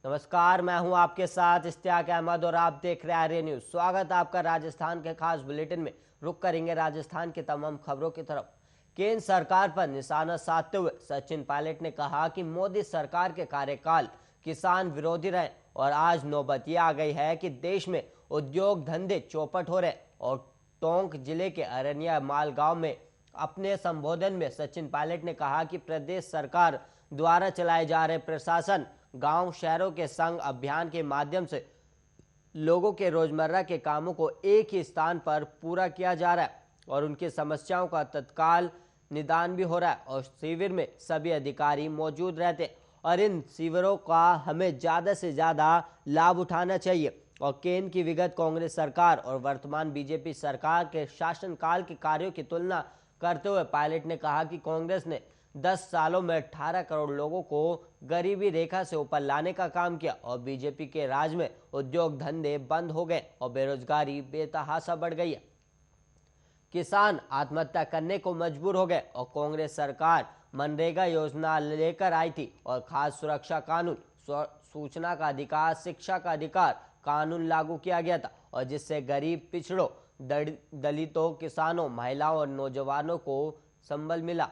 नमस्कार, मैं हूं आपके साथ इश्तियाक अहमद और आप देख रहे हैं आर्य न्यूज। स्वागत है आपका राजस्थान के खास बुलेटिन में। रुक करेंगे राजस्थान की तमाम खबरों की तरफ। केंद्र सरकार पर निशाना साधते हुए सचिन पायलट ने कहा कि मोदी सरकार के कार्यकाल किसान विरोधी रहे और आज नौबत यह आ गई है कि देश में उद्योग धंधे चौपट हो रहे। और टोंक जिले के अरनिया माल गांव में अपने संबोधन में सचिन पायलट ने कहा कि प्रदेश सरकार द्वारा चलाए जा रहे प्रशासन गांव शहरों के संग अभियान के माध्यम से लोगों के रोजमर्रा के कामों को एक ही स्थान पर पूरा किया जा रहा है और उनकी समस्याओं का तत्काल निदान भी हो रहा है। और शिविर में सभी अधिकारी मौजूद रहते हैं और इन शिविरों का हमें ज्यादा से ज्यादा लाभ उठाना चाहिए। और केंद्र की विगत कांग्रेस सरकार और वर्तमान बीजेपी सरकार के शासनकाल के कार्यों की तुलना करते हुए पायलट ने कहा कि कांग्रेस ने 10 सालों में 18 करोड़ लोगों को गरीबी रेखा से ऊपर लाने का काम किया और बीजेपी के राज में उद्योग धंधे बंद हो गए और बेरोजगारी बेतहाशा बढ़ गई है। किसान आत्महत्या करने को मजबूर हो गए और कांग्रेस सरकार मनरेगा योजना लेकर आई थी और खाद्य सुरक्षा कानून, सूचना का अधिकार, शिक्षा का अधिकार कानून लागू किया गया था और जिससे गरीब, पिछड़ों, दलितों, किसानों, महिलाओं और नौजवानों को संबल मिला।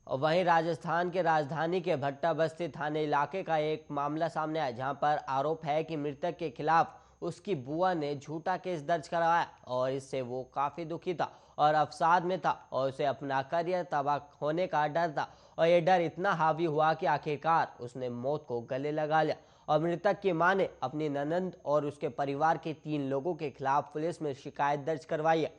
और वहीं राजस्थान के राजधानी के भट्टा बस्ती थाने इलाके का एक मामला सामने आया जहां पर आरोप है कि मृतक के खिलाफ उसकी बुआ ने झूठा केस दर्ज करवाया और इससे वो काफी दुखी था और अवसाद में था और उसे अपना करियर तबाह होने का डर था। और ये डर इतना हावी हुआ कि आखिरकार उसने मौत को गले लगा लिया। और मृतक की मां ने अपनी ननंद और उसके परिवार के 3 लोगों के खिलाफ पुलिस में शिकायत दर्ज करवाई है।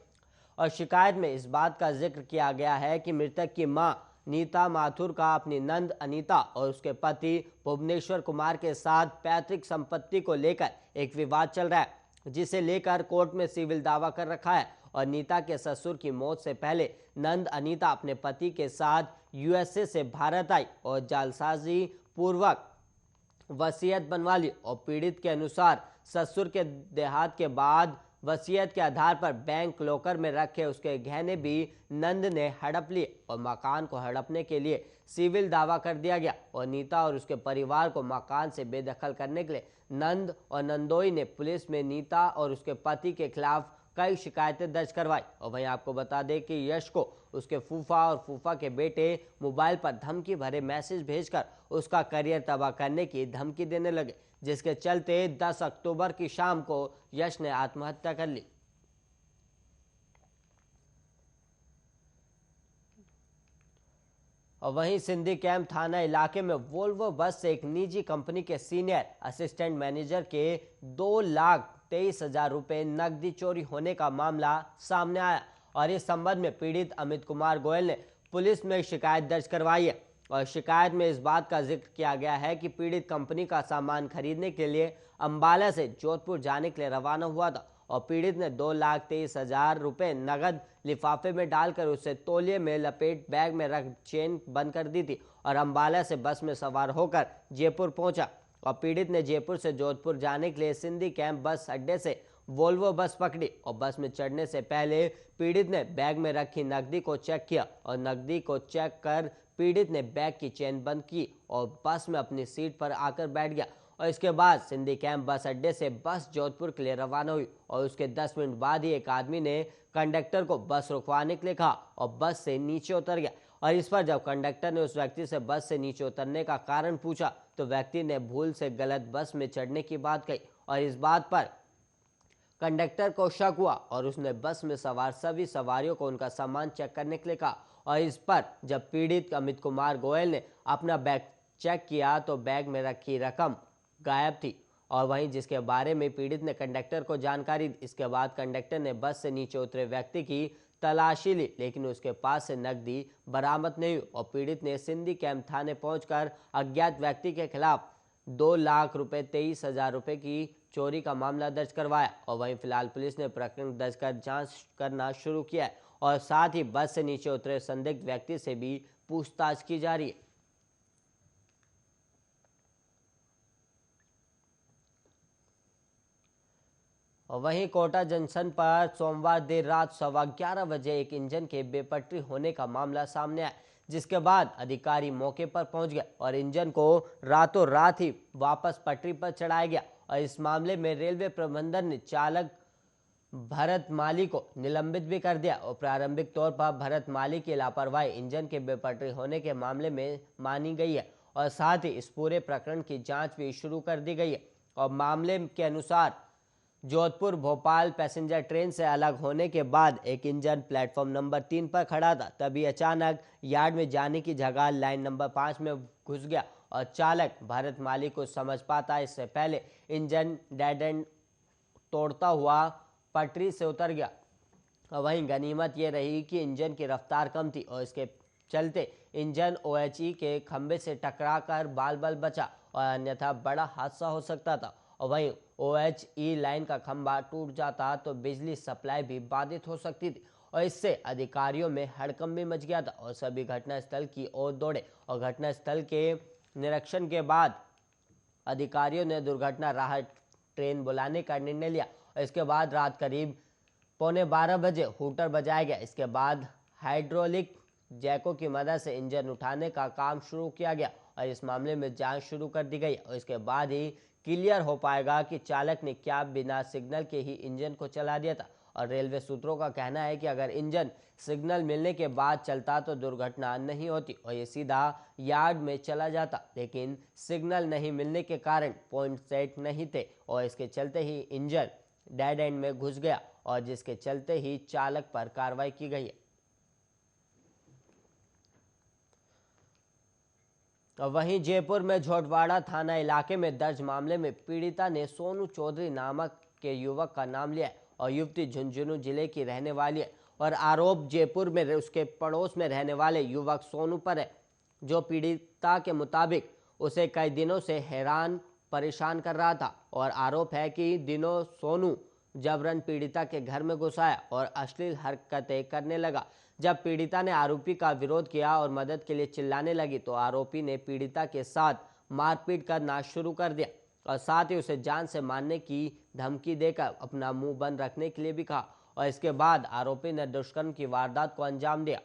और शिकायत में इस बात का जिक्र किया गया है कि मृतक की मां नीता माथुर का अपनी नंद अनीता और उसके पति भुवनेश्वर कुमार के साथ पैतृक संपत्ति को लेकर एक विवाद चल रहा है, जिसे लेकर कोर्ट में सिविल दावा कर रखा है। और नीता के ससुर की मौत से पहले नंद अनीता अपने पति के साथ यूएसए से भारत आई और जालसाजी पूर्वक वसीयत बनवा ली और पीड़ित के अनुसार ससुर के देहांत के बाद वसीयत के आधार पर बैंक लॉकर में रखे उसके गहने भी नंद ने हड़प लिए और मकान को हड़पने के लिए सिविल दावा कर दिया गया। और नीता और उसके परिवार को मकान से बेदखल करने के लिए नंद और नंदोई ने पुलिस में नीता और उसके पति के खिलाफ कई शिकायतें दर्ज करवाई। और वहीं आपको बता दें कि यश को उसके फूफा और फूफा के बेटे मोबाइल पर धमकी भरे मैसेज भेजकर उसका करियर तबाह करने की धमकी देने लगे, जिसके चलते 10 अक्टूबर की शाम को यश ने आत्महत्या कर ली। और वहीं सिंधी कैंप थाना इलाके में वोल्वो बस से एक निजी कंपनी के सीनियर असिस्टेंट मैनेजर के 2,23,000 रुपए नकदी चोरी होने का मामला सामने आया। और इस संबंध में पीड़ित अमित कुमार गोयल ने पुलिस में शिकायत दर्ज करवाई है। और शिकायत में इस बात का जिक्र किया गया है कि पीड़ित कंपनी का सामान खरीदने के लिए अंबाला से जोधपुर जाने के लिए रवाना हुआ था और पीड़ित ने 2,23,000 रुपए नगद लिफाफे में डालकर उसे तौलिए में लपेट बैग में रख चेन बंद कर दी थी और अंबाला से बस में सवार होकर जयपुर पहुंचा। और पीड़ित ने जयपुर से जोधपुर जाने के लिए सिंधी कैंप बस अड्डे से वोल्वो बस पकड़ी और बस में चढ़ने से पहले पीड़ित ने बैग में रखी नकदी को चेक किया और नकदी को चेक कर पीड़ित ने बैग की चेन बंद की और बस में अपनी सीट पर आकर बैठ गया। और इसके बाद सिंधी कैंप बस अड्डे से बस जोधपुर के लिए रवाना हुई और उसके 10 मिनट बाद ही एक आदमी ने कंडक्टर को बस रुकवाने के लिए कहा और बस से नीचे उतर गया। और इस पर जब कंडक्टर ने उस व्यक्ति से बस से नीचे उतरने का कारण पूछा तो व्यक्ति ने भूल से गलत बस में चढ़ने की बात कही और इस बात पर कंडक्टर को शक हुआ और उसने बस में सवार सभी सवारियों को उनका सामान चेक करने के लिए कहा। और इस पर जब पीड़ित अमित कुमार गोयल ने अपना बैग चेक किया तो बैग में रखी रकम गायब थी और वहीं जिसके बारे में पीड़ित ने कंडक्टर को जानकारी दी। इसके बाद कंडक्टर ने बस से नीचे उतरे व्यक्ति की तलाशी ली, लेकिन उसके पास से नकदी बरामद नहीं हुई और पीड़ित ने सिंधी कैंप थाने पहुंचकर अज्ञात व्यक्ति के खिलाफ 2,23,000 रुपए की चोरी का मामला दर्ज करवाया। और वहीं फिलहाल पुलिस ने प्रकरण दर्ज कर जांच करना शुरू किया है और साथ ही बस से नीचे उतरे संदिग्ध व्यक्ति से भी पूछताछ की जा रही है। और वहीं कोटा जंक्शन पर सोमवार देर रात 11:15 बजे एक इंजन के बेपटरी होने का मामला सामने आया, जिसके बाद अधिकारी मौके पर पहुंच गए और इंजन को रातों रात ही वापस पटरी पर चढ़ाया गया। और इस मामले में रेलवे प्रबंधन ने चालक भरत माली को निलंबित भी कर दिया और प्रारंभिक तौर पर भरत माली की लापरवाही इंजन के बेपटरी होने के मामले में मानी गई है और साथ ही इस पूरे प्रकरण की जांच भी शुरू कर दी गई है। और मामले के अनुसार जोधपुर भोपाल पैसेंजर ट्रेन से अलग होने के बाद एक इंजन प्लेटफॉर्म नंबर 3 पर खड़ा था, तभी अचानक यार्ड में जाने की जगह लाइन नंबर 5 में घुस गया और चालक भरत माली को समझ पाता इससे पहले इंजन डेड एंड तोड़ता हुआ पटरी से उतर गया। और वहीं गनीमत ये रही कि इंजन की रफ्तार कम थी और इसके चलते इंजन OHE के खंभे से टकराकर बाल बाल बचा और अन्यथा बड़ा हादसा हो सकता था। और वहीं OHE लाइन का खंभा टूट जाता तो बिजली सप्लाई भी बाधित हो सकती थी और इससे अधिकारियों में हड़कंप भी मच गया था और सभी घटनास्थल की ओर दौड़े। और घटनास्थल के निरीक्षण के बाद अधिकारियों ने दुर्घटना राहत ट्रेन बुलाने का निर्णय लिया और इसके बाद रात करीब 11:15 बजे हूटर बजाया गया। इसके बाद हाइड्रोलिक जैकों की मदद से इंजन उठाने का काम शुरू किया गया और इस मामले में जांच शुरू कर दी गई और इसके बाद ही क्लियर हो पाएगा कि चालक ने क्या बिना सिग्नल के ही इंजन को चला दिया था। और रेलवे सूत्रों का कहना है कि अगर इंजन सिग्नल मिलने के बाद चलता तो दुर्घटना नहीं होती और ये सीधा यार्ड में चला जाता, लेकिन सिग्नल नहीं मिलने के कारण पॉइंट सेट नहीं थे और इसके चलते ही इंजन डेड एंड में घुस गया और जिसके चलते ही चालक पर कार्रवाई की गई है। और वहीं जयपुर में झोटवाड़ा थाना इलाके में दर्ज मामले में पीड़िता ने सोनू चौधरी नामक के युवक का नाम लिया है और युवती झुंझुनू जिले की रहने वाली है और आरोप जयपुर में उसके पड़ोस में रहने वाले युवक सोनू पर है, जो पीड़िता के मुताबिक उसे कई दिनों से हैरान परेशान कर रहा था। और आरोप है कि दिनों सोनू जबरन पीड़िता के घर में घुसाया और अश्लील हरकतें करने लगा। जब पीड़िता ने आरोपी का विरोध किया और मदद के लिए चिल्लाने लगी तो आरोपी ने पीड़िता के साथ मारपीट करना शुरू कर दिया और साथ ही उसे जान से मारने की धमकी देकर अपना मुंह बंद रखने के लिए भी कहा। और इसके बाद आरोपी ने दुष्कर्म की वारदात को अंजाम दिया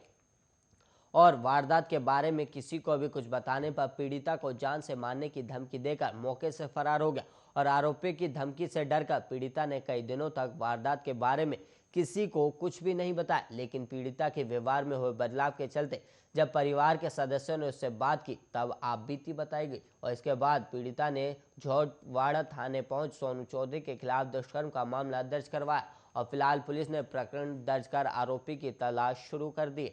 और वारदात के बारे में किसी को भी कुछ बताने पर पीड़िता को जान से मारने की धमकी देकर मौके से फरार हो गया। और आरोपी की धमकी से डरकर पीड़िता ने कई दिनों तक वारदात के बारे में किसी को कुछ भी नहीं बताया, लेकिन पीड़िता के व्यवहार में हुए बदलाव के चलते जब परिवार के सदस्यों ने उससे बात की तब आपबीती बताई गई और इसके बाद पीड़िता ने झोटवाड़ा थाने पहुंच सोनू चौधरी के खिलाफ दुष्कर्म का मामला दर्ज करवाया और फिलहाल पुलिस ने प्रकरण दर्ज कर आरोपी की तलाश शुरू कर दी।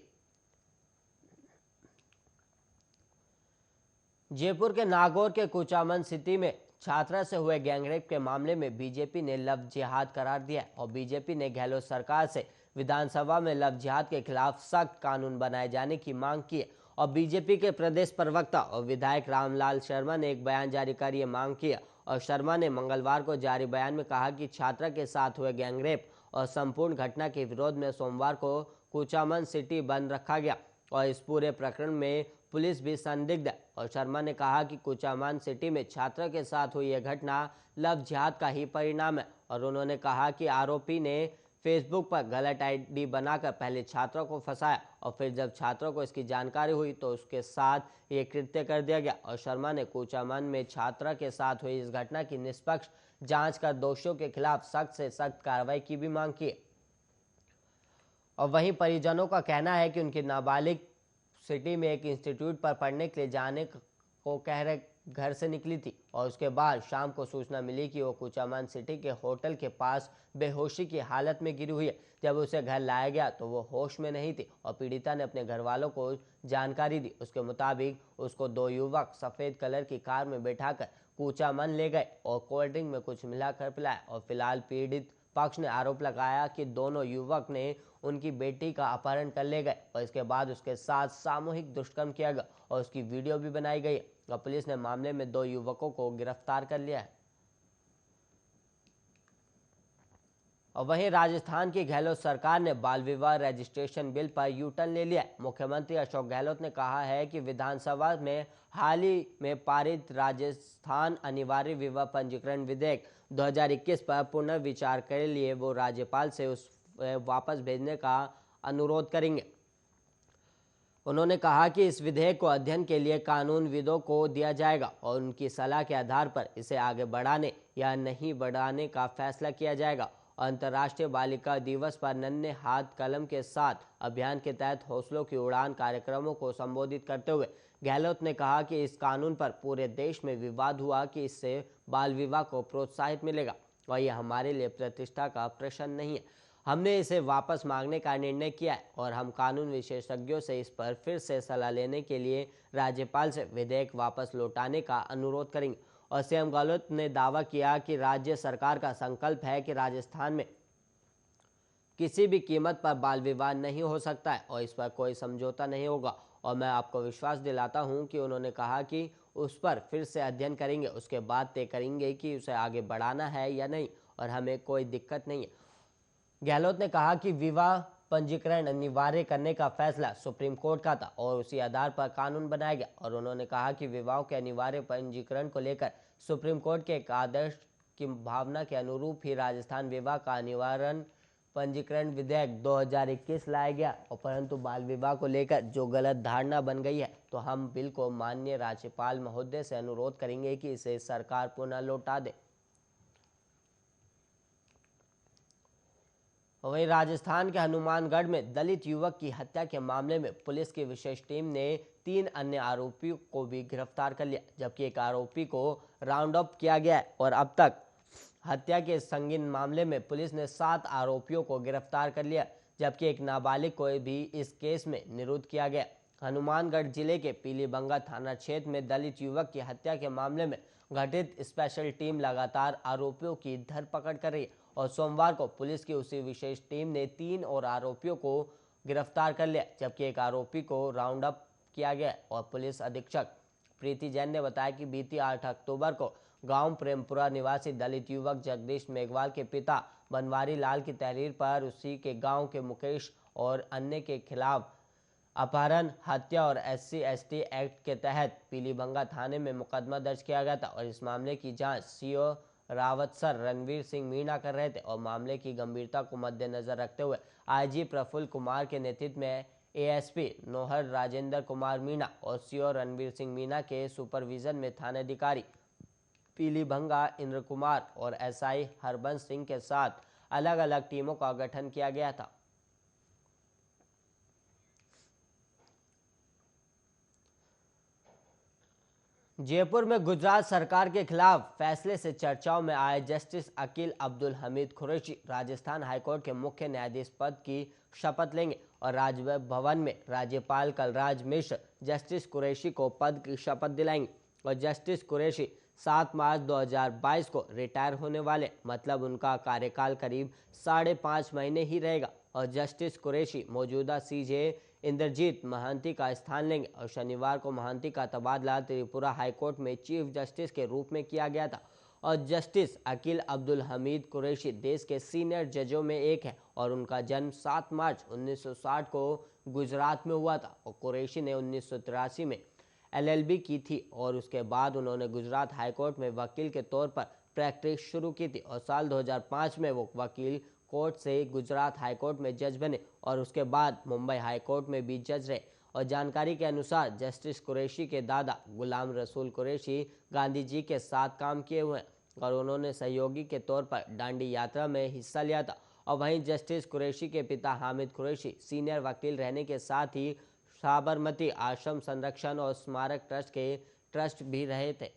जयपुर के नागौर के कुचामन सिटी में छात्रा से हुए गैंगरेप के मामले में बीजेपी ने लव जिहाद करार दिया और बीजेपी ने गहलोत सरकार से विधानसभा में लव जिहाद के खिलाफ सख्त कानून बनाए जाने की मांग की है। और बीजेपी के प्रदेश प्रवक्ता और विधायक रामलाल शर्मा ने एक बयान जारी कर ये मांग की और शर्मा ने मंगलवार को जारी बयान में कहा कि छात्रा के साथ हुए गैंगरेप और संपूर्ण घटना के विरोध में सोमवार को कुचामन सिटी बंद रखा गया और इस पूरे प्रकरण में पुलिस भी संदिग्ध है। और शर्मा ने कहा कि कुचामन सिटी में छात्रा के साथ हुई यह घटना लव जिहाद का ही परिणाम है और उन्होंने कहा कि आरोपी ने फेसबुक पर गलत आईडी बनाकर पहले छात्रा को फंसाया और फिर जब छात्रा को इसकी जानकारी हुई तो उसके साथ ये कृत्य कर दिया गया। और शर्मा ने कुचामन में छात्रा के साथ हुई इस घटना की निष्पक्ष जांच कर दोषियों के खिलाफ सख्त से सख्त कार्रवाई की भी मांग की। और वहीं परिजनों का कहना है कि उनकी नाबालिग सिटी में एक इंस्टीट्यूट पर पढ़ने के लिए जाने को कह रहे घर से निकली थी और उसके बाद शाम को सूचना मिली कि वो कुचामन सिटी के होटल के पास बेहोशी की हालत में गिरी हुई है। जब उसे घर लाया गया तो वो होश में नहीं थी और पीड़िता ने अपने घर वालों को जानकारी दी। उसके मुताबिक उसको दो युवक सफेद कलर की कार में बैठाकर कुचामन ले गए और कोल्ड ड्रिंक में कुछ मिलाकर पिलाया। और फिलहाल पीड़ित पक्ष ने आरोप लगाया कि दोनों युवक ने उनकी बेटी का अपहरण कर ले गए और इसके बाद उसके साथ सामूहिक दुष्कर्म किया गया और उसकी वीडियो भी बनाई गई और पुलिस ने मामले में दो युवकों को गिरफ्तार कर लिया है। और वहीं राजस्थान की गहलोत सरकार ने बाल विवाह रजिस्ट्रेशन बिल पर यू टर्न ले लिया। मुख्यमंत्री अशोक गहलोत ने कहा है कि विधानसभा में हाल ही में पारित राजस्थान अनिवार्य विवाह पंजीकरण विधेयक 2021 पर पुनर्विचार के लिए वो राज्यपाल से उस वापस भेजने का अनुरोध करेंगे। उन्होंने कहा कि इस विधेयक को अध्ययन के लिए कानूनविदों को दिया जाएगा और उनकी सलाह के आधार पर इसे आगे बढ़ाने या नहीं बढ़ाने का फैसला किया जाएगा। अंतर्राष्ट्रीय बालिका दिवस पर नन्हे हाथ कलम के साथ अभियान के तहत हौसलों की उड़ान कार्यक्रमों को संबोधित करते हुए गहलोत ने कहा कि इस कानून पर पूरे देश में विवाद हुआ कि इससे बाल विवाह को प्रोत्साहित मिलेगा और यह हमारे लिए प्रतिष्ठा का प्रश्न नहीं है। हमने इसे वापस मांगने का निर्णय किया है और हम कानून विशेषज्ञों से इस पर फिर से सलाह लेने के लिए राज्यपाल से विधेयक वापस लौटाने का अनुरोध करेंगे। और सीएम गहलोत ने दावा किया कि राज्य सरकार का संकल्प है कि राजस्थान में किसी भी कीमत पर बाल विवाह नहीं हो सकता है और इस पर कोई समझौता नहीं होगा। और मैं आपको विश्वास दिलाता हूं कि उन्होंने कहा कि उस पर फिर से अध्ययन करेंगे, उसके बाद तय करेंगे कि उसे आगे बढ़ाना है या नहीं और हमें कोई दिक्कत नहीं है। गहलोत ने कहा कि विवाह पंजीकरण अनिवार्य करने का फैसला सुप्रीम कोर्ट का था और उसी आधार पर कानून बनाया गया। और उन्होंने कहा कि विवाह के अनिवार्य पंजीकरण को लेकर सुप्रीम कोर्ट के एक आदर्श की भावना के अनुरूप ही राजस्थान विवाह का अनिवार्य पंजीकरण विधेयक 2021 लाया गया। और परंतु बाल विवाह को लेकर जो गलत धारणा बन गई है, तो हम बिल को माननीय राज्यपाल महोदय से अनुरोध करेंगे कि इसे सरकार पुनः लौटा दे। वहीं राजस्थान के हनुमानगढ़ में दलित युवक की हत्या के मामले में पुलिस की विशेष टीम ने 3 अन्य आरोपियों को भी गिरफ्तार कर लिया, जबकि एक आरोपी को राउंड अप किया गया है। और अब तक हत्या के संगीन मामले में पुलिस ने 7 आरोपियों को गिरफ्तार कर लिया, जबकि एक नाबालिग को भी इस केस में निरुद्ध किया गया। हनुमानगढ़ जिले के पीलीबंगा थाना क्षेत्र में दलित युवक की हत्या के मामले में गठित स्पेशल टीम लगातार आरोपियों की धरपकड़ कर रही है और सोमवार को पुलिस की उसी विशेष टीम ने 3 और आरोपियों को गिरफ्तार कर लिया, जबकि एक आरोपी को राउंड अप किया गया। और पुलिस अधीक्षक प्रीति जैन ने बताया कि बीती 8 अक्टूबर को गांव प्रेमपुरा निवासी दलित युवक जगदीश मेघवाल के पिता बनवारी लाल की तहरीर पर उसी के गांव के मुकेश और अन्य के खिलाफ अपहरण, हत्या और SC/ST एक्ट के तहत पीलीबंगा थाने में मुकदमा दर्ज किया गया था। और इस मामले की जांच सीओ रावतसर रणवीर सिंह मीणा कर रहे थे। और मामले की गंभीरता को मद्देनजर रखते हुए IG प्रफुल्ल कुमार के नेतृत्व में ASP नोहर राजेंद्र कुमार मीणा और सीओ रणवीर सिंह मीणा के सुपरविजन में थानाधिकारी पीलीभंगा इंद्र कुमार और SI हरबंस सिंह के साथ अलग अलग टीमों का गठन किया गया था। जयपुर में गुजरात सरकार के खिलाफ फैसले से चर्चाओं में आए जस्टिस अकील अब्दुल हमीद कुरैशी राजस्थान हाईकोर्ट के मुख्य न्यायाधीश पद की शपथ लेंगे। और राजभवन में राज्यपाल कलराज मिश्र जस्टिस कुरैशी को पद की शपथ दिलाएंगे। और जस्टिस कुरैशी 7 मार्च 2022 को रिटायर होने वाले, मतलब उनका कार्यकाल करीब 5.5 महीने ही रहेगा। और जस्टिस कुरैशी मौजूदा CJ इंद्रजीत महांती का स्थान लेंगे। और शनिवार को महांती का तबादला त्रिपुरा हाईकोर्ट में चीफ जस्टिस के रूप में किया गया था। और जस्टिस अकील अब्दुल हमीद कुरैशी देश के सीनियर जजों में एक है और उनका जन्म 7 मार्च 1960 को गुजरात में हुआ था। और कुरैशी ने 1983 में LLB की थी और उसके बाद उन्होंने गुजरात हाईकोर्ट में वकील के तौर पर प्रैक्टिस शुरू की थी। और साल 2005 में वो वकील कोर्ट से गुजरात हाईकोर्ट में जज बने और उसके बाद मुंबई हाईकोर्ट में भी जज रहे। और जानकारी के अनुसार जस्टिस कुरैशी के दादा गुलाम रसूल कुरैशी गांधी जी के साथ काम किए हुए हैं और उन्होंने सहयोगी के तौर पर दांडी यात्रा में हिस्सा लिया था। और वहीं जस्टिस कुरैशी के पिता हामिद कुरैशी सीनियर वकील रहने के साथ ही साबरमती आश्रम संरक्षण और स्मारक ट्रस्ट के ट्रस्ट भी रहे थे।